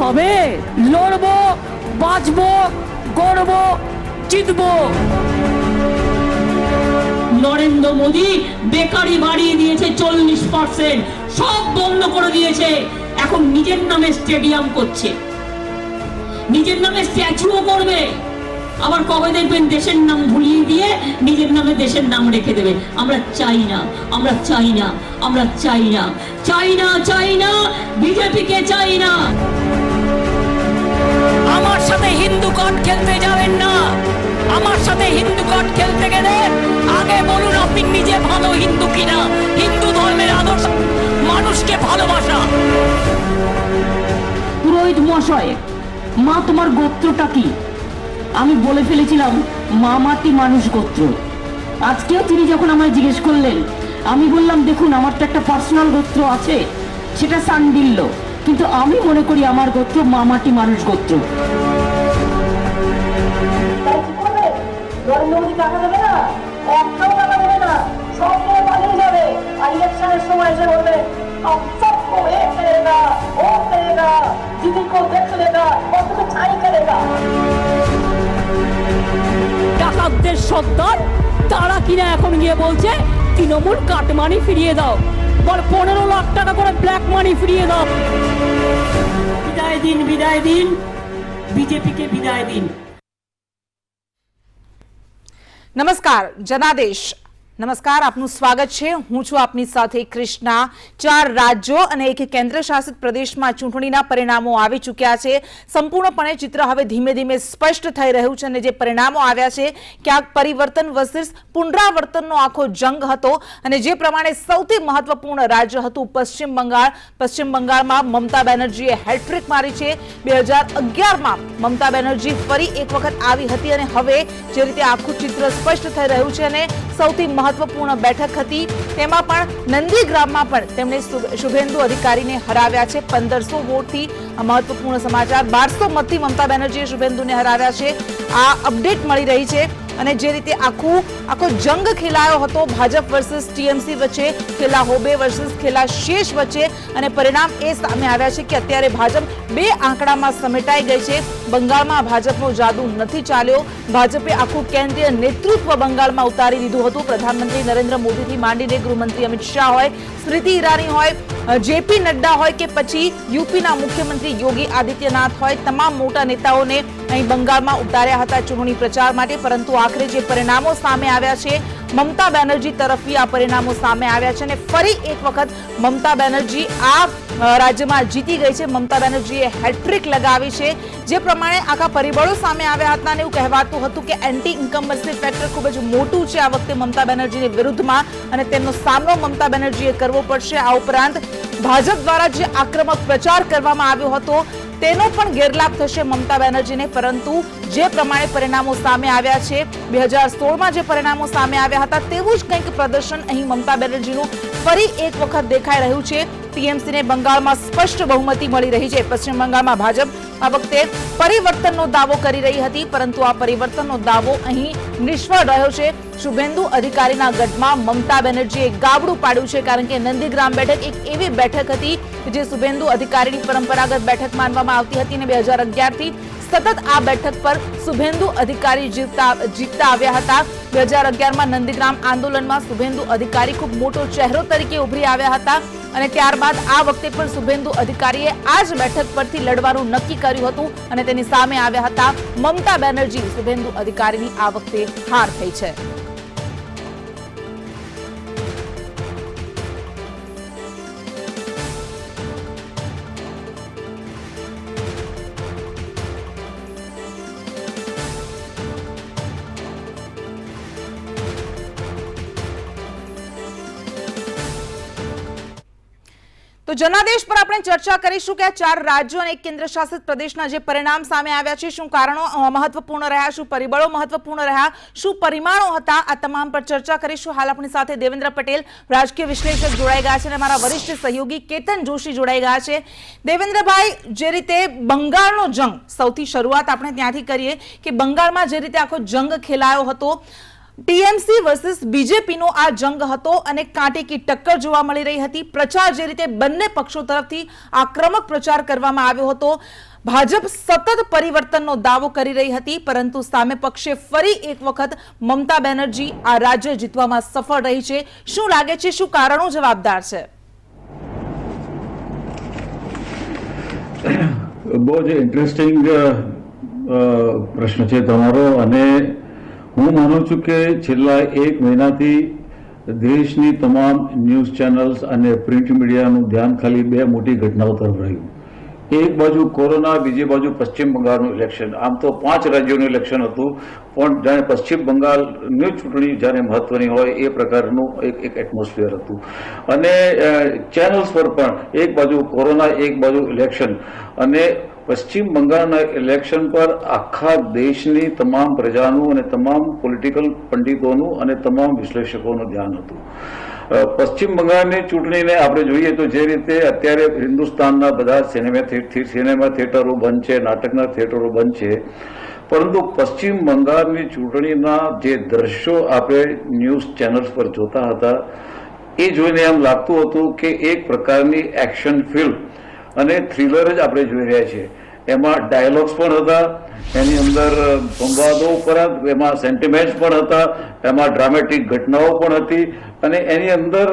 হবে, লড়বো, বাঁচবো, গড়বো, জিতবো। নরেন্দ্র মোদী বেকারি বাড়িয়ে দিয়েছে 40%, সব বন্ধ করে দিয়েছে। এখন নিজের নামে স্টেডিয়াম করছে, নিজের নামে স্ট্যাচুও করবে। আবার কবে দেখবেন দেশের নাম ভুলিয়ে দিয়ে নিজের নামে দেশের নাম রেখে দেবে। আমরা চাই না, আমরা চাই না, আমরা চাই না, চাই না, চাই না, বিজেপিকে চাই না। আমার সাথে হিন্দু কার্ড খেলতে যাবেন না। আমার সাথে হিন্দু কার্ড খেলতে গেলে আগে বলুন আপনি নিজে ভালো হিন্দু কিনা, হিন্দু ধর্মের আদর্শ, মানুষকে ভালোবাসা। পুরোহিত মশাই, মা তোমার গোত্রটা কি? আমি বলে ফেলেছিলাম মামাটি মানুষ গোত্র। আজকেও তিনি যখন আমায় জিজ্ঞেস করলেন, আমি বললাম দেখুন আমার তো একটা পার্সোনাল গোত্র আছে, সেটা সান্ডিল্য, কিন্তু আমি মনে করি আমার গোত্র মামাটি মানুষ গোত্র। নরেন্দ্র মোদী টাকা দেবে না, একটাও টাকা দেবে না, সব নিয়ে পালিয়ে যাবে। আর ইলেকশনের সময় এসে বলবে सबको एक करेगा, वो करेगा, दीदी को देख लेगा, और तुम्हें छाई करेगा। ডাকাতদের সর্দার তারা কিনা এখন গিয়ে বলছে তৃণমূল কাটমানি ফিরিয়ে দাও, বল 15 লাখ টাকা করে ব্ল্যাক মানি ফিরিয়ে দাও। বিদায় দিন, বিদায় দিন, বিজেপিকে বিদায় দিন। નમસ્કાર જનાદેશ, નમસ્કાર, આપનું સ્વાગત છે। હું છું આપની સાથે કૃષ્ણા। 4 રાજ્યો અને એક કેન્દ્ર શાસિત પ્રદેશમાં ચૂંટણીના પરિણામો આવી ચૂક્યા છે। સંપૂર્ણપણે ચિત્ર હવે ધીમે ધીમે સ્પષ્ટ થઈ રહ્યું છે અને જે પરિણામો આવ્યા છે ક્યાંક પરિવર્તન વર્સિસ પુનરાવર્તનનો આખો જંગ હતો અને જે પ્રમાણે સૌથી મહત્વપૂર્ણ રાજ્ય હતું પશ્ચિમ બંગાળ। પશ્ચિમ બંગાળમાં મમતા બેનર્જીએ હેટ્રિક મારી છે। 2011માં મમતા બેનર્જી ફરી એક વખત આવી હતી અને હવે જે રીતે આખું ચિત્ર સ્પષ્ટ થઈ રહ્યું છે અને સૌથી महत्वपूर्ण बैठक थी तेमा पण नंदीग्राममां पण तेमणे शुभेंदु अधिकारीने हराव्या छे 1500 वोटथी। महत्वपूर्ण समाचार 1200 मतथी ममता बेनर्जीए शुभेंदुने हराव्या छे। आ अपडेट मळी रही छे અને જે રીતે આખો જંગ ખેલાયો હતો ભાજપ વર્સિસ ટીએમસી વચ્ચે, ખેલા હોબે વર્સિસ ખેલા શેષ વચ્ચે, અને પરિણામ એ સામે આવ્યા છે કે અત્યારે ભાજપ 2 આંકડામાં સમેટાઈ ગઈ છે। બંગાળમાં ભાજપનો જાદુ નથી ચાલ્યો। ભાજપે આખું કેન્દ્રીય નેતૃત્વ બંગાળમાં ઉતારી દીધું હતું। પ્રધાનમંત્રી નરેન્દ્ર મોદીથી માંડીને ગૃહમંત્રી અમિત શાહ હોય, સ્મૃતિ ઈરાની હોય, જેપી નડ્ડા હોય કે પછી યુપીના મુખ્યમંત્રી યોગી આદિત્યનાથ હોય, તમામ મોટા नेताओने અહીં બંગાળમાં ઉતાર્યા હતા ચૂંટણી પ્રચાર માટે। પરંતુ આખરે જે પરિણામો સામે આવ્યા છે મમતા બેનર્જી તરફથી આ પરિણામો સામે આવ્યા છે અને ફરી એક વખત મમતા બેનર્જી આ રાજ્યમાં જીતી ગઈ છે। મમતા બેનર્જીએ હેટ્રિક લગાવી છે। જે પ્રમાણે આખા પરિબળો સામે આવ્યા હતા અને એવું કહેવાતું હતું કે એન્ટી ઇન્કમ્બન્સી ફેક્ટર ખૂબ જ મોટું છે આ વખતે મમતા બેનર્જીની વિરુદ્ધમાં અને તેમનો સામનો મમતા બેનર્જીએ કરવો પડશે। આ ઉપરાંત ભાજપ દ્વારા જે આક્રમક પ્રચાર કરવામાં આવ્યો હતો તેનો પણ ગેરલાભ થશે મમતા બેનર્જીને। પરંતુ જે પ્રમાણે પરિણામો સામે આવ્યા છે 2016માં જે પરિણામો સામે આવ્યા હતા તેવું જ કંઈક પ્રદર્શન અહીં મમતા બેનર્જીનું ફરી એક વખત દેખાઈ રહ્યું છે। ટીએમસીને બંગાળમાં સ્પષ્ટ બહુમતી મળી રહી છે। પશ્ચિમ બંગાળમાં ભાજપ આ વખતે પરિવર્તનનો દાવો કરી રહી હતી પરંતુ આ પરિવર્તનનો દાવો અહીં નિષ્ફળ રહ્યો છે। શુભેન્દુ અધિકારીના ગઢમાં મમતા બેનર્જીએ ગાબડું પાડ્યું છે કારણ કે નંદીગ્રામ બેઠક એક એવી બેઠક હતી જે શુભેન્દુ અધિકારીની પરંપરાગત બેઠક માનવામાં આવતી હતી અને 2011થી સતત આ બેઠક પર શુભેન્દુ અધિકારી જીતતા આવ્યા હતા। 2011માં નંદીગ્રામ આંદોલનમાં શુભેન્દુ અધિકારી ખૂબ મોટો ચહેરો તરીકે ઉભરી આવ્યા હતા અને ત્યારબાદ આ વખતે પણ શુભેન્દુ અધિકારીએ આ જ બેઠક પરથી લડવાનું નક્કી કર્યું હતું અને તેની સામે આવ્યા હતા મમતા બેનર્જી। શુભેન્દુ અધિકારીની આ વખતે હાર થઈ છે। તો જનાદેશ પર આપણે ચર્ચા કરીશું કે આ 4 રાજ્યો અને એક કેન્દ્ર શાસિત પ્રદેશના જે પરિણામ સામે આવ્યા છે શું કારણો મહત્વપૂર્ણ રહ્યા, શું પરિબળો મહત્વપૂર્ણ રહ્યા, શું પરિમાણો હતા, આ તમામ પર ચર્ચા કરીશું। હાલ આપણી સાથે દેવેન્દ્ર પટેલ રાજકીય વિશ્લેષક જોડાઈ ગયા છે અને મારા વરિષ્ઠ સહયોગી કેતન જોશી જોડાઈ ગયા છે। દેવેન્દ્રભાઈ, જે રીતે બંગાળનો જંગ, સૌથી શરૂઆત આપણે ત્યાંથી કરીએ કે બંગાળમાં જે રીતે આખો જંગ ખેલાયો હતો ટીએમસી વર્સિસ બીજેપીનો આ જંગ હતો અને કાંટેકી ટક્કર જોવા મળી રહી હતી। પ્રચાર જે રીતે બંને પક્ષો તરફથી આક્રમક પ્રચાર કરવામાં આવ્યો હતો। ભાજપ સતત પરિવર્તનનો દાવો કરી રહી હતી, પરંતુ સામે પક્ષે ફરી એક વખત મમતા બેનર્જી આ રાજ્ય જીતવામાં સફળ રહી છે। શું લાગે છે, શું કારણો જવાબદાર છે? બહુ જ ઇન્ટરેસ્ટિંગ પ્રશ્ન છે તમારો, અને હું માનું છું કે છેલ્લા એક મહિનાથી દેશની તમામ ન્યૂઝ ચેનલ્સ અને પ્રિન્ટ મીડિયાનું ધ્યાન ખાલી બે મોટી ઘટનાઓ તરફ રહ્યું। એક બાજુ કોરોના, બીજી બાજુ પશ્ચિમ બંગાળનું ઇલેક્શન। આમ તો 5 રાજ્યોનું ઇલેક્શન હતું, પણ જાણે પશ્ચિમ બંગાળની ચૂંટણી જ્યારે મહત્વની હોય એ પ્રકારનું એક એટમોસ્ફિયર હતું। અને ચેનલ્સ પર પણ એક બાજુ કોરોના, એક બાજુ ઇલેક્શન, અને પશ્ચિમ બંગાળના ઇલેક્શન પર આખા દેશની તમામ પ્રજાનું અને તમામ પોલિટિકલ પંડિતોનું અને તમામ વિશ્લેષકોનું ધ્યાન હતું। પશ્ચિમ બંગાળની ચૂંટણીને આપણે જોઈએ તો જે રીતે અત્યારે હિન્દુસ્તાનના બધા સિનેમા થિયેટરો બંધ છે, નાટકના થિયેટરો બંધ છે, પરંતુ પશ્ચિમ બંગાળની ચૂંટણીના જે દ્રશ્યો આપણે ન્યૂઝ ચેનલ્સ પર જોતા હતા એ જોઈને એમ લાગતું હતું કે એક પ્રકારની એક્શન ફિલ્મ અને થ્રિલર જ આપણે જોઈ રહ્યા છીએ। એમાં ડાયલોગ્સ પણ હતા, એની અંદર સંવાદો ઉપરાંત એમાં સેન્ટિમેન્ટ્સ પણ હતા, એમાં ડ્રામેટિક ઘટનાઓ પણ હતી, અને એની અંદર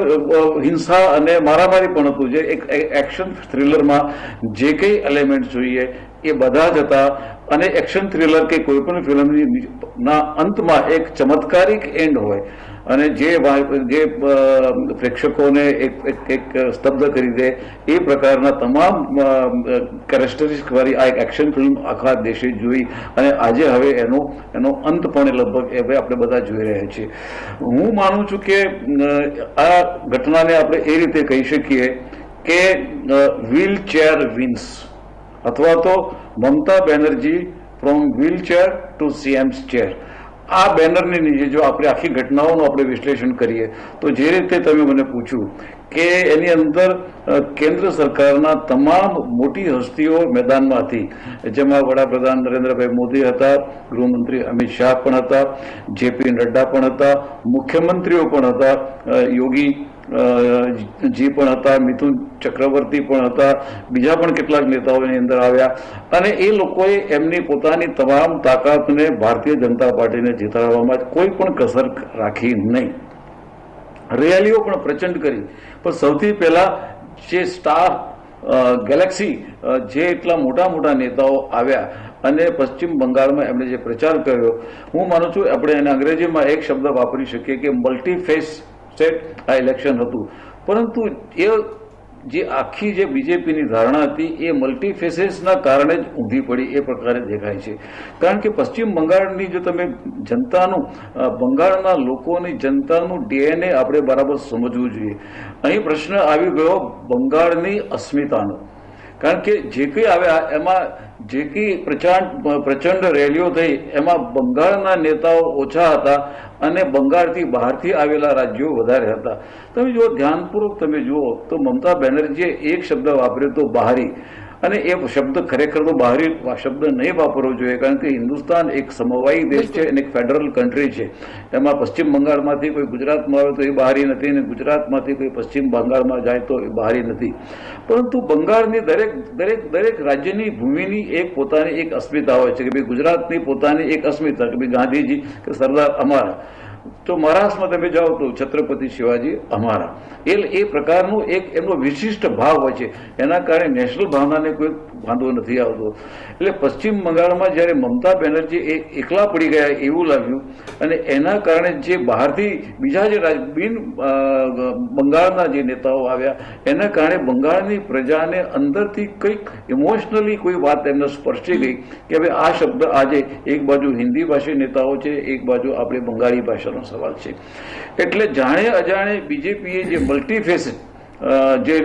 હિંસા અને મારામારી પણ હતું। જે એક એક્શન થ્રિલરમાં જે કંઈ એલિમેન્ટ જોઈએ એ બધા જ હતા। અને એક્શન થ્રિલર કે કોઈ પણ ફિલ્મની ના અંતમાં એક ચમત્કારિક એન્ડ હોય અને જે પ્રેક્ષકોને એક સ્તબ્ધ કરી દે એ પ્રકારના તમામ કેરેક્ટરિસ્ટિક વાળી આ એક એક્શન ફિલ્મ આખા દેશે જોઈ, અને આજે હવે એનો અંત પણ લગભગ હવે આપણે બધા જોઈ રહ્યા છીએ। હું માનું છું કે આ ઘટનાને આપણે એ રીતે કહી શકીએ કે વ્હીલ ચેર વિન્સ, અથવા તો Mamata Banerjee from wheelchair to CM's chair. આ બેનરની નીચે જો આપણે આખી ઘટનાઓનું આપણે વિશ્લેષણ કરીએ તો જે રીતે તમે મને પૂછ્યું કે એની અંદર કેન્દ્ર સરકારના તમામ મોટી હસ્તીઓ મેદાનમાં હતી, જેમાં વડાપ્રધાન નરેન્દ્રભાઈ મોદી હતા, ગૃહમંત્રી અમિત શાહ પણ હતા, જેપી નડ્ડા પણ હતા, મુખ્યમંત્રીઓ પણ હતા, યોગી જી પણ હતા, મિથુન ચક્રવર્તી પણ હતા, બીજા પણ કેટલાક નેતાઓ એની અંદર આવ્યા, અને એ લોકોએ એમની પોતાની તમામ તાકાતને ભારતીય જનતા પાર્ટીને જીતાડવામાં કોઈ પણ કસર રાખી નહીં। રેલીઓ પણ પ્રચંડ કરી, પણ સૌથી પહેલા જે સ્ટાર ગેલેક્સી જે એટલા મોટા મોટા નેતાઓ આવ્યા અને પશ્ચિમ બંગાળમાં એમણે જે પ્રચાર કર્યો, હું માનું છું આપણે એને અંગ્રેજીમાં એક શબ્દ વાપરી શકીએ કે મલ્ટીફેસ સ્ટેટ આ ઇલેક્શન હતું। પરંતુ એ જે આખી જે બીજેપીની ધારણા હતી એ મલ્ટીફેસીસના કારણે જ ઊંધી પડી એ પ્રકારે દેખાય છે। કારણ કે પશ્ચિમ બંગાળની જો તમે જનતાનું, બંગાળના લોકોની જનતાનું ડીએનએ આપણે બરાબર સમજવું જોઈએ। અહીં પ્રશ્ન આવી ગયો બંગાળની અસ્મિતાનો, કારણ કે જે કંઈ આવ્યા એમાં જે કંઈ પ્રચંડ રેલીઓ થઈ એમાં બંગાળના નેતાઓ ઓછા હતા અને બંગાળથી બહારથી આવેલા રાજ્યો વધારે હતા। તમે જો ધ્યાનપૂર્વક તમે જુઓ તો મમતા બેનર્જીએ એક શબ્દ વાપર્યો તો બહારી, અને એ શબ્દ ખરેખર તો બહારી શબ્દ નહીં વાપરવો જોઈએ, કારણ કે હિન્દુસ્તાન એક સમવાયી દેશ છે અને એક ફેડરલ કન્ટ્રી છે। એમાં પશ્ચિમ બંગાળમાંથી કોઈ ગુજરાતમાં આવે તો એ બહારી નથી, અને ગુજરાતમાંથી કોઈ પશ્ચિમ બંગાળમાં જાય તો એ બહારી નથી। પરંતુ બંગાળની દરેક રાજ્યની ભૂમિની એક પોતાની એક અસ્મિતા હોય છે કે ભાઈ ગુજરાતની પોતાની એક અસ્મિતા કે ભાઈ ગાંધીજી કે સરદાર અમારા, તો મહારાષ્ટ્રમાં તમે જાઓ તો છત્રપતિ શિવાજી અમારા, એ પ્રકારનું એક એમનો વિશિષ્ટ ભાવ હોય છે। એના કારણે નેશનલ ભાવનાને કોઈ વાંધો નથી આવતો। એટલે પશ્ચિમ બંગાળમાં જ્યારે મમતા બેનર્જી એકલા પડી ગયા એવું લાગ્યું, અને એના કારણે જે બહારથી બીજા જે બિન બંગાળના જે નેતાઓ આવ્યા એના કારણે બંગાળની પ્રજાને અંદરથી કંઈક ઇમોશનલી કોઈ વાત એમને સ્પર્શી ગઈ કે હવે આ શબ્દ આજે એક બાજુ હિન્દી ભાષી નેતાઓ છે, એક બાજુ આપણે બંગાળી ભાષાનો સવાલ છે। એટલે જાણે અજાણે બીજેપીએ જે મલ્ટીફેસ જે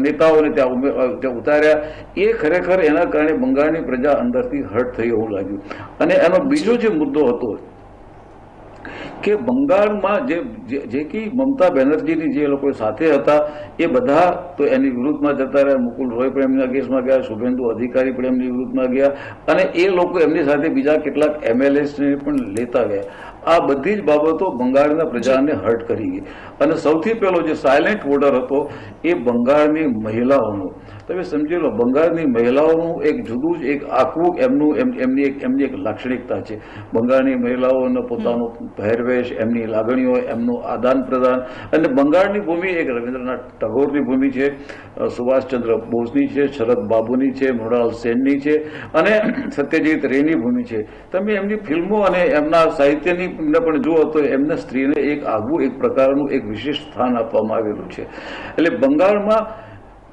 નેતાઓને ત્યાં ઉતાર્યા એ ખરેખર એના કારણે બંગાળની પ્રજા અંદરથી હર્ટ થઈ એવું લાગ્યું। અને એનો બીજો જે મુદ્દો હતો કે બંગાળમાં જે કંઈ મમતા બેનર્જીની જે લોકો સાથે હતા એ બધા તો એની વિરુદ્ધમાં જતા રહ્યા। મુકુલ રોય પણ એમના કેસમાં ગયા, શુભેન્દુ અધિકારી પણ એમની વિરુદ્ધમાં ગયા, અને એ લોકો એમની સાથે બીજા કેટલાક MLAs ને પણ લેતા ગયા। આ બધી જ બાબતો બંગાળના પ્રજાને હર્ટ કરી ગઈ. અને સૌથી પહેલો જે સાયલેન્ટ વોટર હતો એ બંગાળની મહિલાઓનો. તમે સમજી લો, બંગાળની મહિલાઓનું એક જુદું જ એક આખું એમની એક લાક્ષણિકતા છે. બંગાળની મહિલાઓનો પોતાનો પહેરવેશ, એમની લાગણીઓ, એમનું આદાન પ્રદાન. અને બંગાળની ભૂમિ એક રવિન્દ્રનાથ ટાગોરની ભૂમિ છે, સુભાષચંદ્ર બોઝની છે, શરદ બાબુની છે, મૃણાલ સેનની છે અને સત્યજીત રેની ભૂમિ છે. તમે એમની ફિલ્મો અને એમના સાહિત્યની પણ જુઓ તો એમને સ્ત્રીને એક આગવું એક પ્રકારનું એક વિશેષ સ્થાન આપવામાં આવેલું છે. એટલે બંગાળમાં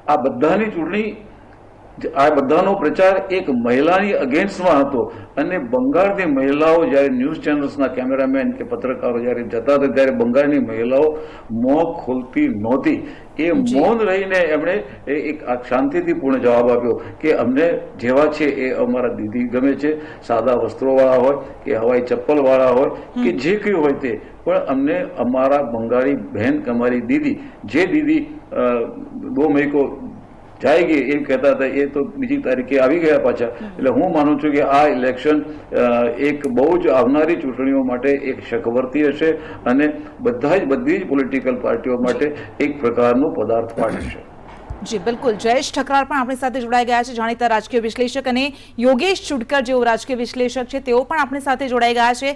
આ બધાની ચૂંટણી, આ બધાનો પ્રચાર એક મહિલાની અગેન્સ્ટમાં હતો. અને બંગાળની મહિલાઓ જ્યારે ન્યૂઝ ચેનલ્સના કેમેરામેન કે પત્રકારો જ્યારે જતા હતા ત્યારે બંગાળની મહિલાઓ મોં ખોલતી નહોતી. એ મૌન રહીને એમણે એક શાંતિથી પૂર્ણ જવાબ આપ્યો કે અમને જેવા છે એ અમારા દીદી ગમે છે, સાદા વસ્ત્રોવાળા હોય કે હવાઈ ચપ્પલવાળા હોય કે જે કંઈ હોય તે, પણ અમને અમારા બંગાળી બહેન કે અમારી દીદી, જે દીદી 2 મઈ को જાયગી એમ કહેતા હતા, એ તો બીજી તારીખે આવી ગયા પાછા. એટલે હું માનું છું કે આ ઇલેક્શન એક બહુ જ આવનારી ચૂંટણીઓ માટે એક શકવર્તી હશે અને બધી જ પોલિટિકલ પાર્ટીઓ માટે એક પ્રકારનું પદાર્થ પાડશે. જી બિલકુલ. જયેશ ઠકરાર પણ આપણી સાથે જોડાઈ ગયા છે, જાણીતા રાજકીય વિશ્લેષક, અને યોગેશ ચુડકર જેઓ રાજકીય વિશ્લેષક છે તેઓ પણ આપણી સાથે જોડાઈ ગયા છે.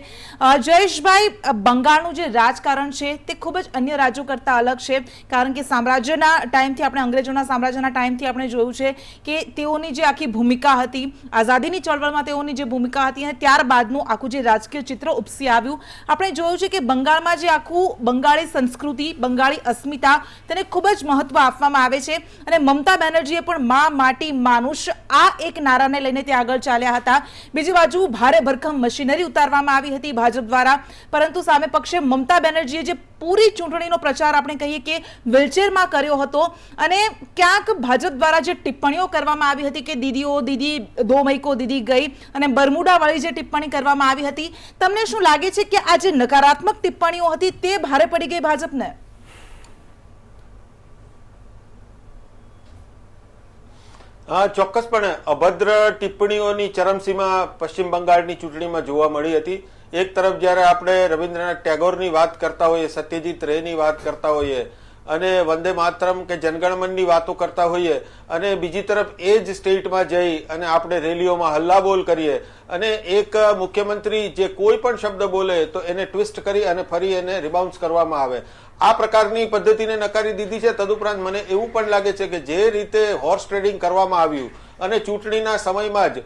જયેશભાઈ, બંગાળનું જે રાજકારણ છે તે ખૂબ જ અન્ય રાજ્યો કરતાં અલગ છે, કારણ કે સામ્રાજ્યના ટાઈમથી, આપણે અંગ્રેજોના સામ્રાજ્યના ટાઈમથી આપણે જોયું છે કે તેઓની જે આખી ભૂમિકા હતી, આઝાદીની ચળવળમાં તેઓની જે ભૂમિકા હતી અને ત્યારબાદનું આખું જે રાજકીય ચિત્ર ઉપસી આવ્યું, આપણે જોયું છે કે બંગાળમાં જે આખું બંગાળી સંસ્કૃતિ, બંગાળી અસ્મિતા, તેને ખૂબ જ મહત્વ આપવામાં આવે છે. અને મમતા બેનર્જીએ પણ માં માટી માનુષ આ એક નારાને લઈને તે આગળ ચાલ્યા હતા. બીજી બાજુ ભારે ભરખમ મશીનરી ઉતારવામાં આવી હતી ભાજપ દ્વારા, પરંતુ સામે પક્ષે મમતા બેનર્જીએ જે પૂરી ચૂંટણીનો પ્રચાર આપણે કહીએ કે વ્હીલચેરમાં કર્યો હતો, અને ક્યાંક ભાજપ દ્વારા જે ટિપ્પણીઓ કરવામાં આવી હતી કે દીદી 2 મઈ को દીદી ગઈ, અને બરમુડાવાળી જે ટિપ્પણી કરવામાં આવી હતી, તમને શું લાગે છે કે આ જે નકારાત્મક ટિપ્પણીઓ હતી તે ભારે પડી ગઈ ભાજપને? ચોક્કસપણે અભદ્ર ટિપ્પણીઓની ચરમસીમા પશ્ચિમ બંગાળની ચૂંટણીમાં જોવા મળી હતી. એક તરફ જ્યારે આપણે રવિન્દ્રનાથ ટેગોરની વાત કરતા હોઈએ, સત્યજીત રેની વાત કરતા હોઈએ અને વંદે માતરમ કે જનગણમનની વાતો કરતા હોઈએ, અને બીજી તરફ એ જ સ્ટેટમાં જઈ અને આપણે રેલીઓમાં હલ્લાબોલ કરીએ અને એક મુખ્યમંત્રી જે કોઈ પણ શબ્દ બોલે તો એને ટ્વિસ્ટ કરી અને ફરી એને રિબાઉન્સ કરવામાં આવે, આ પ્રકારની પદ્ધતિને નકારી દીધી છે. તદુપરાંત મને એવું પણ લાગે છે કે જે રીતે હોર્સ ટ્રેડિંગ કરવામાં આવ્યું અને ચૂંટણીના સમયમાં જ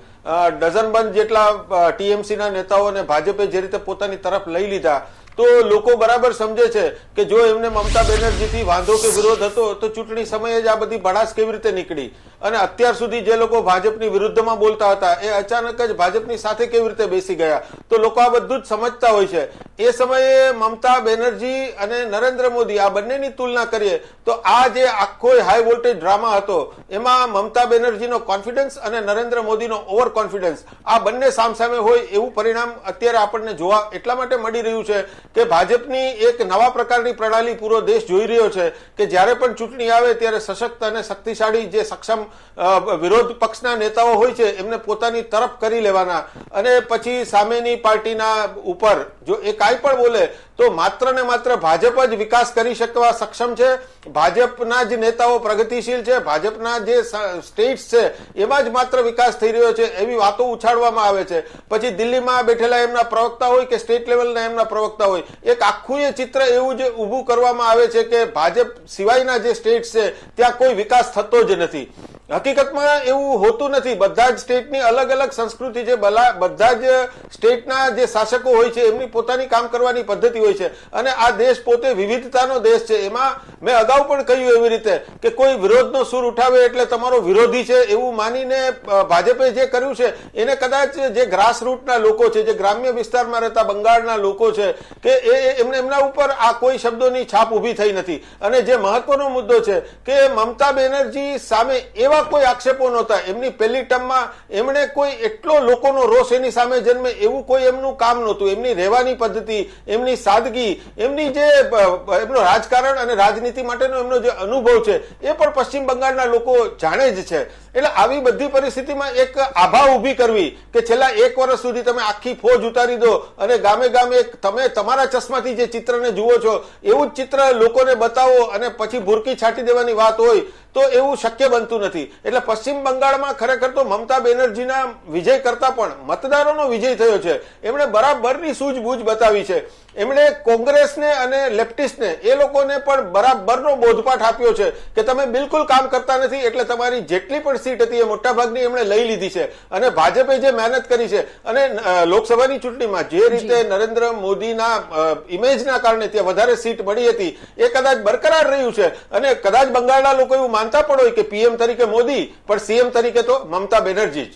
ડઝનબંધ જેટલા ટીએમસીના નેતાઓને ભાજપે જે રીતે પોતાની તરફ લઈ લીધા, તો લોકો બરાબર સમજે છે કે જો એમને મમતા બેનર્જીથી વાંધો કે વિરોધ હતો તો ચૂંટણી સમયે જ આ બધી ભડાસ કેવી રીતે નીકળી, અને અત્યાર સુધી જે લોકો ભાજપની વિરુદ્ધમાં બોલતા હતા એ અચાનક જ ભાજપની સાથે કેવી રીતે બેસી ગયા, તો લોકો આ બધું જ સમજતા હોય છે. એ સમયે મમતા બેનર્જી અને નરેન્દ્ર મોદી આ બંનેની તુલના કરીએ તો આ જે આખો હાઈ વોલ્ટેજ ડ્રામા હતો એમાં મમતા બેનર્જીનો કોન્ફિડન્સ અને નરેન્દ્ર મોદીનો ઓવર કોન્ફિડન્સ આ બંને સામસામે હોય એવું પરિણામ અત્યારે આપણને જોવા એટલા માટે મળી રહ્યું છે કે ભાજપની એક નવા પ્રકારની પ્રણાલી પૂરો દેશ જોઈ રહ્યો છે કે જ્યારે પણ ચૂંટણી આવે ત્યારે સશક્ત અને શક્તિશાળી જે સક્ષમ વિરોધ પક્ષના નેતાઓ હોય છે એમને પોતાની તરફ કરી લેવાના, અને પછી સામેની પાર્ટીના ઉપર જો એ કાંઈ પણ બોલે તો માત્ર ને માત્ર ભાજપ જ વિકાસ કરી શકવા સક્ષમ છે, ભાજપના જ નેતાઓ પ્રગતિશીલ છે, ભાજપના જે સ્ટેટ્સ છે એમાં જ માત્ર વિકાસ થઈ રહ્યો છે એવી વાતો ઉછાળવામાં આવે છે. પછી દિલ્હીમાં બેઠેલા એમના પ્રવક્તા હોય કે સ્ટેટ લેવલના એમના પ્રવક્તા હોય, એક આખું એ ચિત્ર એવું જ ઊભું કરવામાં આવે છે કે ભાજપ સિવાયના જે સ્ટેટ્સ છે ત્યાં કોઈ વિકાસ થતો જ નથી. હકીકતમાં એવું હોતું નથી. બધા જ સ્ટેટની અલગ અલગ સંસ્કૃતિ છે, બધા જ સ્ટેટના જે શાસકો હોય છે એમની પોતાની કામ કરવાની પદ્ધતિ હોય છે, અને આ દેશ પોતે વિવિધતાનો દેશ છે. એમાં મેં અગાઉ પણ કહ્યું એવી રીતે કે કોઈ વિરોધનો સૂર ઉઠાવે એટલે તમારો વિરોધી છે એવું માનીને ભાજપે જે કર્યું છે એને કદાચ જે ગ્રાસરૂટના લોકો છે, જે ગ્રામ્ય વિસ્તારમાં રહેતા બંગાળના લોકો છે કે એમના ઉપર આ કોઈ શબ્દોની છાપ ઉભી થઈ નથી. અને જે મહત્વનો મુદ્દો છે કે મમતા બેનર્જી સામે એવા કોઈ આક્ષેપો નહોતા. એમની પહેલી ટર્મમાં એમણે કોઈ એટલો લોકોનો રોષ એની સામે જન્મે એવું કોઈ એમનું કામ નહોતું. એમની રહેવાની પદ્ધતિ, એમની સાદગી, એમની જે એમનો રાજકારણ અને રાજનીતિ માટેનો એમનો જે અનુભવ છે એ પણ પશ્ચિમ બંગાળના લોકો જાણે જ છે. એટલે આવી બધી પરિસ્થિતિમાં એક આભા ઊભી કરવી કે છેલ્લા 1 વર્ષ સુધી તમે આખી ફોજ ઉતારી દો અને ગામે ગામે તમે તમારા ચશ્માથી જે ચિત્રને જુઓ છો એવું જ ચિત્ર લોકોને બતાવો અને પછી ભૂરકી છાંટી દેવાની વાત હોય તો એવું શક્ય બનતું નથી. એટલે પશ્ચિમ બંગાળમાં ખરેખર તો મમતા બેનર્જીના વિજય કરતા પણ મતદારોનો વિજય થયો છે. એમણે બરાબરની સૂઝબૂઝ બતાવી છે. એમણે કોંગ્રેસને અને લેફ્ટિસ્ટને એ લોકોને પણ બરાબરનો બોધપાઠ આપ્યો છે કે તમે બિલકુલ કામ કરતા નથી, એટલે તમારી જેટલી પણ સીટ હતી એ મોટાભાગની એમણે લઈ લીધી છે. અને ભાજપે જે મહેનત કરી છે અને લોકસભાની ચૂંટણીમાં જે રીતે નરેન્દ્ર મોદીના ઇમેજના કારણે ત્યાં વધારે સીટ મળી હતી એ કદાચ બરકરાર રહ્યું છે. અને કદાચ બંગાળના લોકો એવું માનતા પણ હોય કે પીએમ તરીકે મોદી પણ સીએમ તરીકે તો મમતા બેનર્જી જ.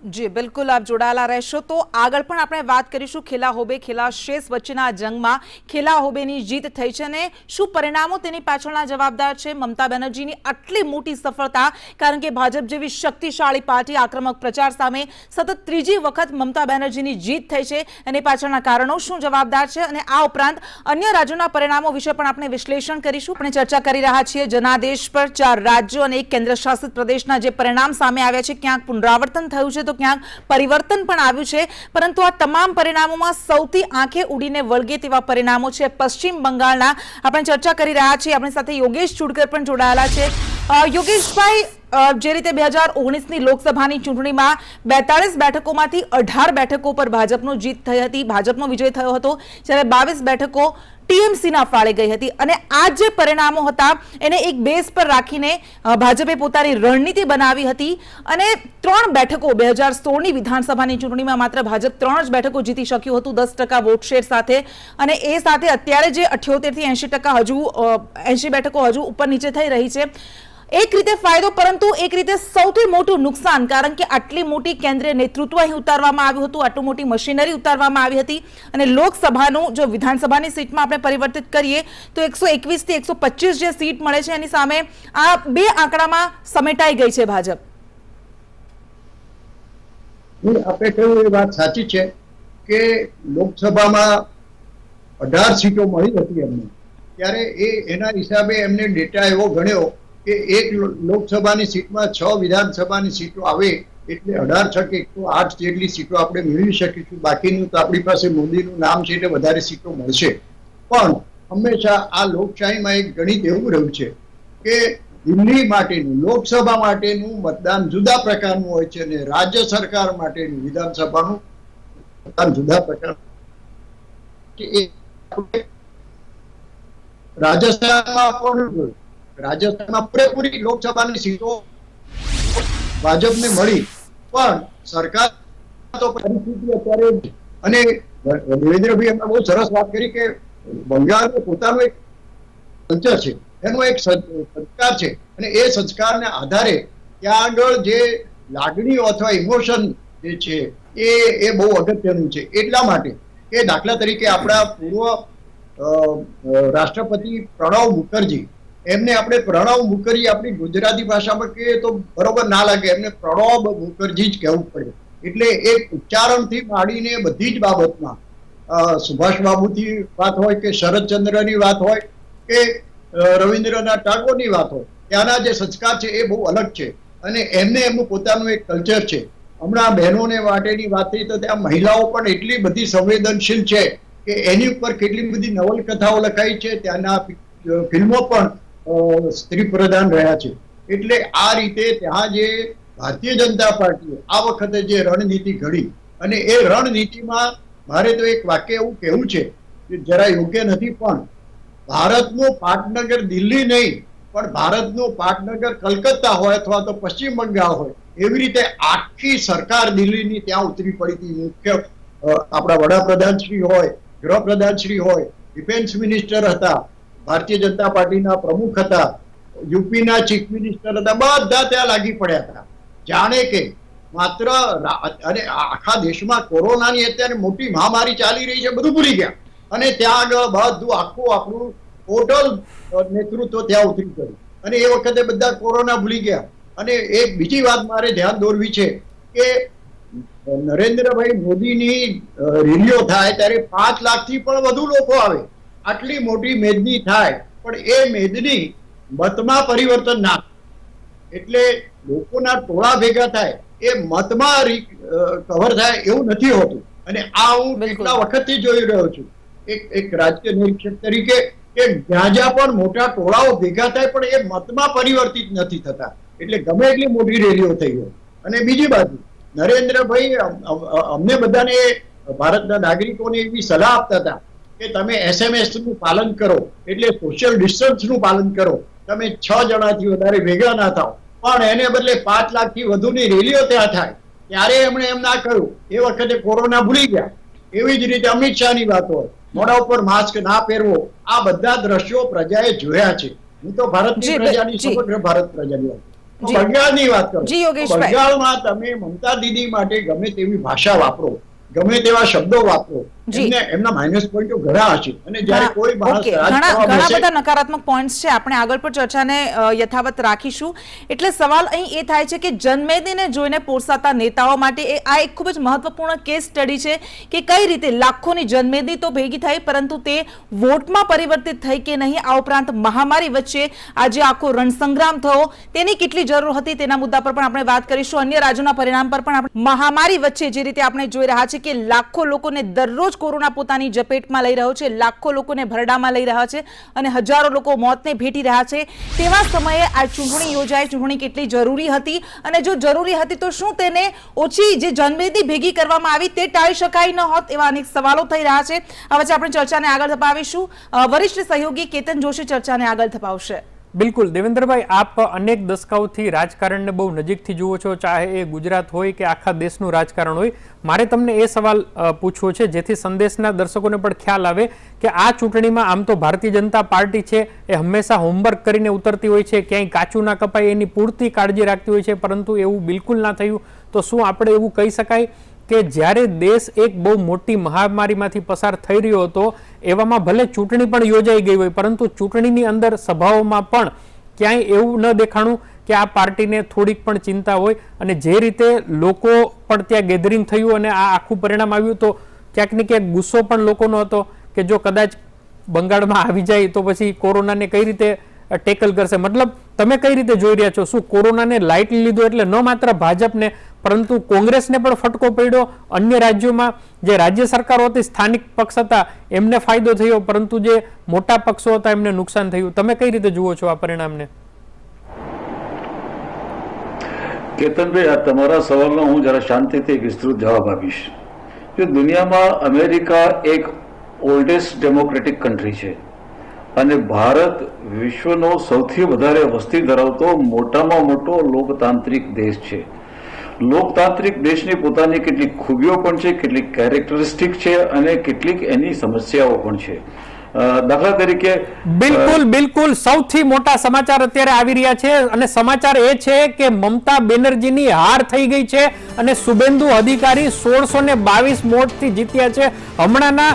જી બિલકુલ, આપ જોડાયેલા રહેશો. તો આગળ પણ આપણે વાત કરીશું ખેલા હોબે ખેલા શેષ વચ્ચેના જંગમાં ખેલા હોબેની જીત થઈ છે અને શું પરિણામો તેની પાછળના જવાબદાર છે મમતા બેનર્જીની આટલી મોટી સફળતા, કારણ કે ભાજપ જેવી શક્તિશાળી પાર્ટી આક્રમક પ્રચાર સામે સતત ત્રીજી વખત મમતા બેનર્જીની જીત થઈ છે અને પાછળના કારણો શું જવાબદાર છે અને આ ઉપરાંત અન્ય રાજ્યોના પરિણામો વિશે પણ આપણે વિશ્લેષણ કરીશું. આપણે ચર્ચા કરી રહ્યા છીએ જનાદેશ પર 4 રાજ્યો અને 1 કેન્દ્રશાસિત પ્રદેશના જે પરિણામ સામે આવ્યા છે. ક્યાંક પુનરાવર્તન થયું છે તો ક્યાંક પરિવર્તન પણ આવ્યું છે, પરંતુ આ તમામ પરિણામોમાં સૌથી આંખે ઉડીને વળગે તેવા પરિણામો છે પશ્ચિમ બંગાળના. આપણે ચર્ચા કરી રહ્યા છીએ. આપણી સાથે યોગેશ ચુડકર પણ જોડાયેલા છે. યોગેશભાઈ, જે રીતે 2019ની લોકસભાની ચૂંટણીમાં 42 બેઠકોમાંથી 18 બેઠકો પર ભાજપનો જીત થઈ હતી, ભાજપનો વિજય થયો હતો, જ્યારે 22 બેઠકો ટીએમસીના ફાળે ગઈ હતી. અને આ જે પરિણામો હતા એને એક બેઝ પર રાખીને ભાજપે પોતાની રણનીતિ બનાવી હતી અને 3 બેઠકો 2016ની વિધાનસભાની ચૂંટણીમાં માત્ર ભાજપ 3 જ બેઠકો જીતી શક્યું હતું 10% વોટ શેર સાથે. અને એ સાથે અત્યારે જે 78 થી 80% હજુ 80 બેઠકો હજુ ઉપર નીચે થઈ રહી છે. એક રીતે ફાયદો, પરંતુ એક રીતે સૌથી મોટું નુકસાન, કારણ કે આટલી મોટી કેન્દ્રીય નેતૃત્વ અહીં ઉતારવામાં આવ્યું હતું, આટલી મોટી મશીનરી ઉતારવામાં આવી હતી અને લોકસભાનું જો વિધાનસભાની સીટમાં આપણે પરિવર્તિત કરીએ તો 121 થી 125 જે સીટ મળે છે એની સામે આ 2 આંકડામાં સમેટાઈ ગઈ છે ભાજપ. આપણે કહ્યું એ વાત સાચી છે કે લોકસભામાં 18 સીટો મળી હતી એમને, ત્યારે એના હિસાબે એમને ડેટા એવો ગણ્યો કે એક લોકસભાની સીટમાં 6 વિધાનસભાની સીટો આવે એટલે 18 છક 108 જેટલી સીટો આપણે મેળવી શકીશું. બાકીનું તો આપણી પાસે મોદીનું નામ છે એટલે વધારે સીટો મળશે. પણ હંમેશા આ લોકશાહીમાં એક ગણિત એવું રહ્યું છે કે દિલ્હી માટેનું લોકસભા માટેનું મતદાન જુદા પ્રકારનું હોય છે અને રાજ્ય સરકાર માટેનું વિધાનસભાનું મતદાન જુદા પ્રકારનું. રાજસ્થાનમાં પણ રાજસ્થાનમાં પૂરેપૂરી લોકસભાની સીટો ભાજપને મળી, પણ સરકાર તો પરિસ્થિતિ અત્યારે, અને દેવેન્દ્રભાઈ એમને બહુ સરસ વાત કરી કે બંગાળનું પોતાનું એક કલ્ચર છે, એનો એક સંસ્કાર છે અને એ સંસ્કારને આધારે ત્યાં આગળ જે લાગણીઓ અથવા ઇમોશન જે છે એ બહુ અગત્યનું છે. એટલા માટે કે દાખલા તરીકે આપણા પૂર્વ રાષ્ટ્રપતિ પ્રણવ મુખર્જી, એમને આપણે પ્રણવ મુખર્જી આપણી ગુજરાતી ભાષામાં કહીએ તો બરોબર ના લાગે, એમને પ્રણવ મુખર્જી જ કહેવું પડે. એટલે એક ઉચ્ચારણથી માંડીને બધી જ બાબતમાં સુભાષ બાબુથી વાત હોય કે શરદચંદ્રની વાત હોય કે રવિન્દ્રનાથ ટાગોરની વાત હોય, ત્યાંના જે સંસ્કાર છે એ બહુ અલગ છે અને એમને એમનું પોતાનું એક કલ્ચર છે. હમણાં બહેનોને માટેની વાત થઈ તો ત્યાં મહિલાઓ પણ એટલી બધી સંવેદનશીલ છે કે એની ઉપર કેટલી બધી નવલકથાઓ લખાઈ છે, ત્યાંના ફિલ્મો પણ સ્ત્રી પ્રધાન રહ્યા છે. એટલે આ રીતે ત્યાં જે ભારતીય જનતા પાર્ટીએ આ વખતે જે રણનીતિ ઘડી, અને એ રણનીતિમાં મારે તો એક વાક્ય એવું કહેવું છે કે જરા યોગ્ય નથી, પણ ભારતનું પાટનગર દિલ્હી નહીં પણ ભારતનું પાટનગર કલકત્તા હોય અથવા તો પશ્ચિમ બંગાળ હોય એવી રીતે આખી સરકાર દિલ્હીની ત્યાં ઉતરી પડી હતી. મુખ્ય આપણા વડાપ્રધાનશ્રી હોય, ગૃહપ્રધાનશ્રી હોય, ડિફેન્સ મિનિસ્ટર હતા, ભારતીય જનતા પાર્ટીના પ્રમુખ હતા, યુપીના ચીફ મિનિસ્ટર હતા, બધા ત્યાં લાગી પડ્યા હતા. જાણે કે માત્ર, અને આખા દેશમાં કોરોનાની અત્યારે મોટી મહામારી ચાલી રહી છે બધું ભૂલી ગયા અને ત્યાં આગળ બધું આખું આપણું ટોટલ નેતૃત્વ ત્યાં ઉતરી ગયું અને એ વખતે બધા કોરોના ભૂલી ગયા. અને એક બીજી વાત મારે ધ્યાન દોરવી છે કે નરેન્દ્રભાઈ મોદીની રેલીઓ થાય ત્યારે 5 લાખથી પણ વધુ લોકો આવે. આટલી મોટી મેદની થાય પણ એ મેદની મતમાં પરિવર્તન ના, એટલે લોકોના ટોળા ભેગા થાય એ મતમાં કવર થાય એવું નથી હોતું. અને આ હું કેટલા વખતથી જોઈ રહ્યો છું એક રાજકીય નિરીક્ષક તરીકે કે જ્યાં પણ મોટા ટોળાઓ ભેગા થાય પણ એ મતમાં પરિવર્તિત નથી થતા. એટલે ગમે એટલી મોટી રેલીઓ થઈ હોય. અને બીજી બાજુ નરેન્દ્રભાઈ અમને બધાને ભારતના નાગરિકોને એવી સલાહ આપતા હતા કે તમે SMS નું પાલન કરો, એટલે સોશિયલ ડિસ્ટન્સ નું પાલન કરો, તમે 6 જણાથી વધારે ભેગા ના થાવ. પણ એને બદલે 5 લાખથી વધુની રેલીઓ ત્યાં થાય ત્યારે એમણે એમ ના કર્યું. એ વખતે કોરોના ભૂલી ગયા. એવી જ રીતે અમિત શાહની વાત હોય, મોઢા ઉપર માસ્ક ના પહેરવો, આ બધા દ્રશ્યો પ્રજાએ જોયા છે. હું તો ભારતની પ્રજાની સમગ્ર ભારત પ્રજાની વાત બંગાળની વાત કરો. બંગાળમાં તમે મમતા દીદી માટે ગમે તેવી ભાષા વાપરો, ગમે તેવા શબ્દો વાપરો, એમના માઇનસ પોઈન્ટો ઘણા હશે. અને જ્યારે કોઈ માણસ ઘણા બધા નકારાત્મક પોઈન્ટ્સ છે, આપણે આગળ પર ચર્ચાને યથાવત રાખીશું. એટલે સવાલ અહીં એ થાય છે કે જનમેદનીને જોઈને પોસાતા નેતાઓ માટે આ એક ખૂબ જ મહત્વપૂર્ણ કેસ સ્ટડી છે કે કઈ રીતે લાખોની જનમેદની તો ભેગી થઈ, પરંતુ તે વોટમાં પરિવર્તિત થઈ કે નહીં. આ ઉપરાંત મહામારી વચ્ચે આજે આખો રણસંગ્રામ થયો, તેની કેટલી જરૂર હતી તેના મુદ્દા પર પણ આપણે વાત કરીશું. અન્ય રાજ્યોના પરિણામ પર પણ આપણે મહામારી વચ્ચે જે રીતે આપણે જોઈ રહ્યા છીએ કે લાખો લોકોને દરરોજ કોરોના પોતાની જપેટમાં લઈ રહ્યો છે, લાખો લોકોને ભરડામાં લઈ રહ્યા છે અને હજારો લોકો મોતને ભેટી રહ્યા છે. તેવા સમયે આ ચૂંટણી યોજાય, ચૂંટણી કેટલી જરૂરી હતી અને જો જરૂરી હતી તો શું તેને ઓછી જે જનમેદની ભેગી કરવામાં આવી તે ટાળી શકાય ન હોત? એવા અનેક સવાલો થઈ રહ્યા છે. હવે આપણે ચર્ચાને આગળ ધપાવીશું. વરિષ્ઠ સહયોગી કેતન જોશી ચર્ચાને આગળ ધપાવશે. બિલકુલ દેવેન્દ્રભાઈ, આપ અનેક દશકાઓથી રાજકારણને બહુ નજીકથી જુઓ છો, ચાહે એ ગુજરાત હોય કે આખા દેશનું રાજકારણ હોય. મારે તમને એ સવાલ પૂછવો છે જેથી સંદેશના દર્શકોને પણ ખ્યાલ આવે કે આ ચૂંટણીમાં આમ તો ભારતીય જનતા પાર્ટી છે એ હંમેશા હોમવર્ક કરીને ઉતરતી હોય છે, ક્યાંય કાચું ના કપાય એની પૂરતી કાળજી રાખતી હોય છે, પરંતુ એવું બિલકુલ ના થયું. તો શું આપણે એવું કહી શકાય કે જ્યારે દેશ એક બહુ મોટી મહામારીમાંથી પસાર થઈ રહ્યો હતો, એવામાં ભલે ચૂંટણી પણ યોજાઈ ગઈ હોય, પરંતુ ચૂંટણીની અંદર સભાઓમાં પણ ક્યાંય એવું ન દેખાણું કે આ પાર્ટીને થોડીક પણ ચિંતા હોય. અને જે રીતે લોકો પણ ત્યાં ગેધરિંગ થયું અને આ આખું પરિણામ આવ્યું, તો ક્યાંક ને ક્યાંક ગુસ્સો પણ લોકોનો હતો કે જો કદાચ બંગાળમાં આવી જાય તો પછી કોરોનાને કઈ રીતે ટેકલ કરશે. મતલબ તમે કઈ રીતે જોઈ રહ્યા છો? શું કોરોનાને લાઇટલી લીધો એટલે ન માત્ર ભાજપને પરંતુ કોંગ્રેસને પણ ફટકો પડ્યો, અન્ય રાજ્યોમાં જે રાજ્ય સરકારો હતી, સ્થાનિક પક્ષ હતા, એમને ફાયદો થયો, પરંતુ જે મોટા પક્ષો હતા એમને નુકસાન થયું? તમે કઈ રીતે જુઓ છો આ પરિણામને? કેતનભાઈ, આ તમારા સવાલનો હું જરા શાંતિથી એક વિસ્તૃત જવાબ આપીશ. જો દુનિયામાં અમેરિકા એક ઓલ્ડેસ્ટ ડેમોક્રેટિક કન્ટ્રી છે અને ભારત વિશ્વનો સૌથી વધારે વસ્તી ધરાવતો મોટામાં મોટો લોકતાંત્રિક દેશ છે. લોકતાંત્રિક દેશની પોતાની કેટલીક ખૂબીઓ પણ છે, કેટલીક કેરેક્ટરિસ્ટિક છે અને કેટલીક એની સમસ્યાઓ પણ છે. દાખલા તરીકે બિલકુલ સૌથી મોટા સમાચાર અત્યારે આવી રહ્યા છે અને સમાચાર એ છે કે મમતા બેનર્જીની હાર થઈ ગઈ છે અને શુભેન્દુ અધિકારી 1622 વોટથી જીત્યા છે. હમણાંના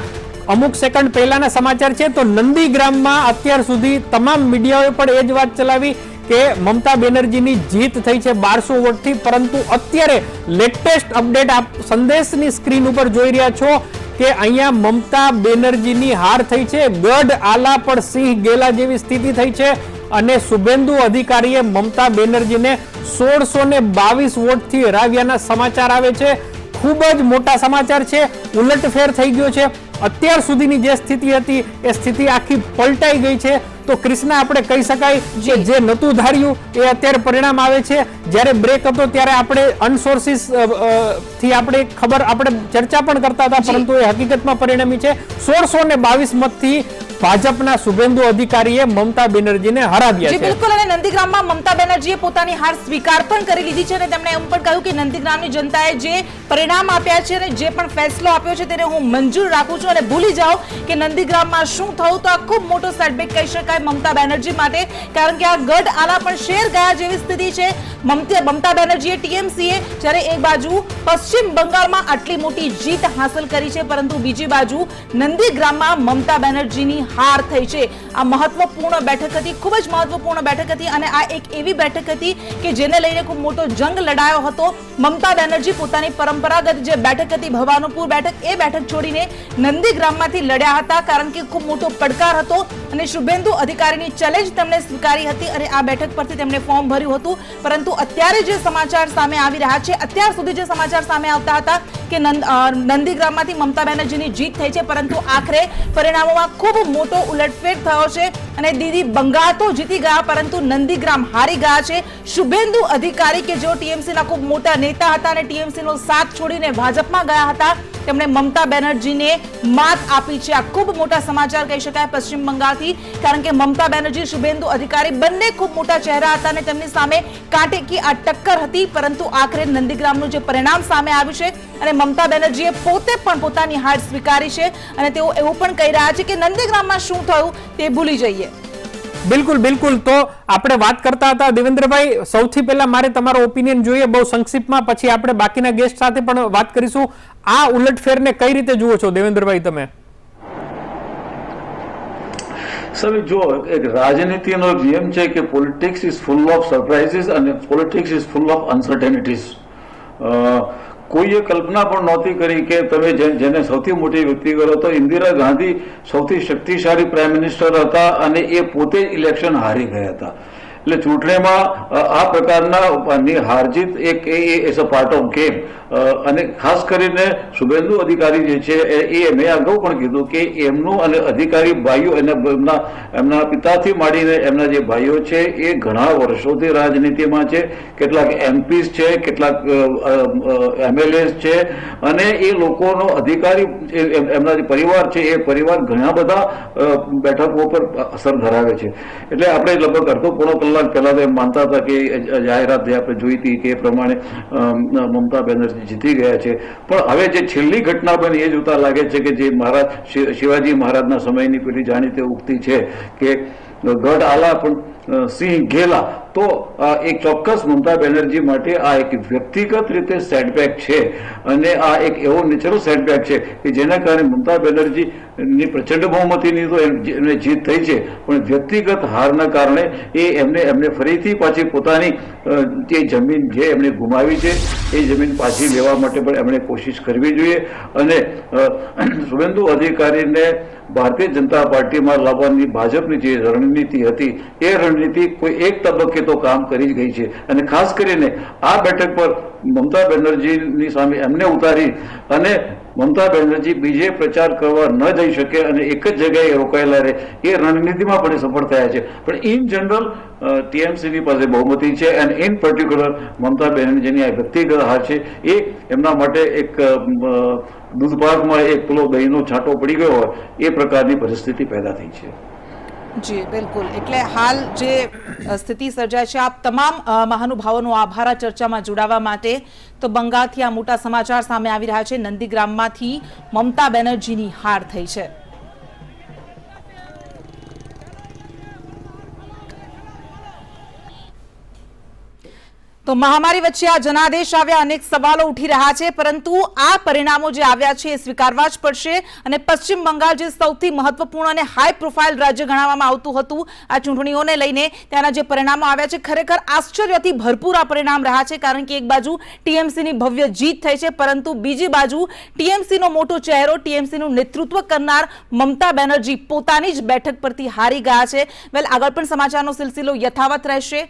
અમુક સેકન્ડ પહેલાના સમાચાર છે. તો નંદીગ્રામમાં અત્યાર સુધી તમામ મીડિયાઓએ પણ એ જ વાત ચલાવી કે મમતા બેનર્જીની જીત થઈ છે 1200 વોટથી, પરંતુ અત્યારે લેટેસ્ટ અપડેટ આપ સંદેશની સ્ક્રીન ઉપર જોઈ રહ્યા છો કે અહીંયા મમતા બેનર્જીની હાર થઈ છે. ગઢ આલા પર સિંહ ગેલા જેવી સ્થિતિ થઈ છે અને શુભેન્દુ અધિકારીએ મમતા બેનર્જીને 1622 વોટથી હરાવ્યાના સમાચાર આવે છે. ખૂબ જ મોટા સમાચાર છે, ઉલટફેર થઈ ગયો છે. અત્યાર સુધીની જે સ્થિતિ હતી એ સ્થિતિ આખી પલટાઈ ગઈ છે. તો કૃષ્ણ આપણે કહી શકાય કે જે નતું ધાર્યું એ અત્યારે પરિણામ આવે છે. જ્યારે બ્રેક હતો ત્યારે આપણે અનસોર્સિસ થી આપણે ખબર આપણે ચર્ચા પણ કરતા હતા, પરંતુ એ હકીકતમાં પરિણમી છે. 1622 મતથી ભાજપના શુભેન્દુ અધિકારીએ મમતા બેનર્જીને હરાવ્યા છે. બિલકુલ, અને નંદીગ્રામમાં મમતા બેનર્જીએ પોતાની હાર સ્વીકાર પણ કરી લીધી છે અને તેમણે એમ પણ કહ્યું કે નંદીગ્રામની જનતાએ જે પરિણામ આપ્યા છે અને જે પણ ફેસલો આપ્યો છે તેને હું મંજૂર રાખું છું અને ભૂલી જાઓ કે નંદીગ્રામમાં શું થયું. તો આ ખૂબ મોટો સેટબેક કહી શકાય મમતા બેનર્જી માટે, કારણ કે આ ગઢ આલા પણ શેર ગયા જેવી સ્થિતિ છે. મમતા બેનર્જીએ ટીએમસીએ જ્યારે એક બાજુ પશ્ચિમ બંગાળમાં આટલી મોટી જીત હાંસલ કરી છે, પરંતુ બીજી બાજુ નંદીગ્રામમાં મમતા બેનર્જીની હાર થઈ છે. આ મહત્વપૂર્ણ બેઠક હતી, ખૂબ જ મહત્વપૂર્ણ બેઠક હતી અને આ એક એવી બેઠક હતી કે જેને લઈને ખૂબ મોટો જંગ લડાયો હતો. મમતા બેનર્જી પોતાની પરંપરાગત જે બેઠક હતી ભવાનુપુર બેઠક, એ બેઠક છોડીને નંદીગ્રામમાંથી લડ્યા હતા, કારણ કે ખૂબ મોટો પડકાર હતો અને શુભેન્દુ અધિકારીની ચેલેન્જ તેમણે સ્વીકારી હતી અને આ બેઠક પરથી તેમણે ફોર્મ ભર્યું હતું. પરંતુ અત્યારે જે સમાચાર સામે આવી રહ્યા છે, અત્યાર સુધી જે સમાચાર સામે આવતા હતા કે નંદીગ્રામમાંથી મમતા બેનર્જીની જીત થઈ છે, પરંતુ આખરે પરિણામોમાં ખૂબ મોટો ઉલટફેર થયો છે અને દીદી બંગાળ તો જીતી ગયા પરંતુ નંદીગ્રામ હારી ગયા છે. શુભેન્દુ અધિકારી કે જેઓ ટીએમસીના ખૂબ મોટા નેતા હતા અને ટીએમસીનો સાથ છોડીને ભાજપમાં ગયા હતા, તેમણે મમતા બેનર્જીને માત આપી છે. આ ખૂબ મોટા સમાચાર કહી શકાય પશ્ચિમ બંગાળથી, કારણ કે મમતા બેનર્જી, શુભેન્દુ અધિકારી બંને ખૂબ મોટા ચહેરા હતા અને તેમની સામે કાંટે કી આ ટક્કર હતી, પરંતુ આખરે નંદીગ્રામનું જે પરિણામ સામે આવ્યું છે અને મમતા બેનર્જીએ પોતે પણ પોતાની હાર સ્વીકારી છે અને તેઓ એવું પણ કહી રહ્યા છે કે નંદીગ્રામમાં શું થયું તે ભૂલી જઈએ. બિલકુલ બિલકુલ. તો આપણે વાત કરતા હતા દેવેન્દ્રભાઈ, સૌથી પહેલા મારે તમારો ઓપિનિયન જોઈએ બહુ સંક્ષિપ્તમાં, પછી આપણે બાકીના ગેસ્ટ સાથે પણ વાત કરીશું. આ ઉલટફેરને કઈ રીતે જુઓ છો દેવેન્દ્રભાઈ તમે? સર, જો એક રાજનીતિનો નિયમ છે કે politics is full of surprises અને પોલિટિક્સ ઇઝ ફૂલ ઓફ અનસર્ટેનિટીઝ. કોઈએ કલ્પના પણ નહોતી કરી કે તમે જેને સૌથી મોટી વ્યક્તિ કરો તો ઇન્દિરા ગાંધી સૌથી શક્તિશાળી પ્રાઇમ મિનિસ્ટર હતા અને એ પોતે ઇલેક્શન હારી ગયા હતા. એટલે ચૂંટણીમાં આ પ્રકારના હારજીત એક as a part of game. અને ખાસ કરીને શુભેન્દુ અધિકારી જે છે એ મેં અગાઉ પણ કીધું કે એમનું અને અધિકારી ભાઈઓ એમના પિતાથી માંડીને એમના જે ભાઈઓ છે એ ઘણા વર્ષોથી રાજનીતિમાં છે, કેટલાક એમપીસ છે, કેટલાક એમએલએસ છે અને એ લોકોનો અધિકારી એમના જે પરિવાર છે એ પરિવાર ઘણા બધા બેઠકો પર અસર ધરાવે છે. એટલે આપણે લગભગ અડધો પોણો કલાક પહેલા તો એમ માનતા હતા કે જાહેરાત જે આપણે જોઈ હતી કે એ પ્રમાણે મમતા બેનર્જી જીતી ગયા છે, પણ હવે જે છેલ્લી ઘટના બની એ જોતા લાગે છે કે જે શિવાજી મહારાજના સમયની પેલી જાણીતી ઉક્તિ છે કે ગઢ આલા પણ સિંહ ઘેલા. તો એક ચોક્કસ મમતા બેનર્જી માટે આ એક વ્યક્તિગત રીતે સેટબેક છે અને આ એક એવો નેચરલ સેટબેક છે કે જેના કારણે મમતા બેનર્જીની પ્રચંડ બહુમતીની તો એમને જીત થઈ છે, પણ વ્યક્તિગત હારના કારણે એમને ફરીથી પાછી પોતાની જે જમીન જે એમણે ગુમાવી છે એ જમીન પાછી લેવા માટે પણ એમણે કોશિશ કરવી જોઈએ. અને શુભેન્દુ અધિકારીને ભારતીય જનતા પાર્ટીમાં લાવવાની ભાજપની જે રણનીતિ હતી એ રણનીતિ કોઈ એક તબક્કે તો કામ કરી ગઈ છે અને ખાસ કરીને આ બેઠક પર મમતા બેનર્જીની સામે એમને ઉતારી અને મમતા બેનર્જી બીજે પ્રચાર કરવા ન જઈ શકે અને એક જ જગ્યાએ રોકાયેલા રહે એ રણનીતિમાં પણ સફળ થયા છે. પણ ઇન જનરલ ટીએમસીની પાસે બહુમતી છે અને ઇન પર્ટિક્યુલર મમતા બેનર્જીની આ વ્યક્તિગત હાર છે એ એમના માટે એક દૂધપાકમાં એક પેલો દહીંનો છાંટો પડી ગયો હોય એ પ્રકારની પરિસ્થિતિ પેદા થઈ છે. જી બિલકુલ. એટલે હાલ જે સ્થિતિ સર્જાય છે, આપ તમામ મહાનુભાવોનો આભાર આ ચર્ચામાં જોડાવા માટે. તો બંગાળથી આ મોટા સમાચાર સામે આવી રહ્યા છે, નંદીગ્રામમાંથી મમતા બેનર્જીની હાર થઈ છે. તો મહામારી વચ્ચે આ જનાદેશ આવ્યા, અનેક સવાલો ઉઠી રહ્યા છે, પરંતુ આ પરિણામો જે આવ્યા છે એ સ્વીકારવા જ પડશે. અને પશ્ચિમ બંગાળ જે સૌથી મહત્વપૂર્ણ અને હાઈ પ્રોફાઇલ રાજ્ય ગણાવવામાં આવતું હતું આ ચૂંટણીઓને લઈને, ત્યાંના જે પરિણામો આવ્યા છે ખરેખર આશ્ચર્યથી ભરપૂર આ પરિણામ રહ્યા છે. કારણ કે એક બાજુ ટીએમસીની ભવ્ય જીત થઈ છે, પરંતુ બીજી બાજુ ટીએમસીનો મોટો ચહેરો, ટીએમસીનું નેતૃત્વ કરનાર મમતા બેનર્જી પોતાની જ બેઠક પરથી હારી ગયા છે. વેલ, આગળ પણ સમાચારનો સિલસિલો યથાવત રહેશે.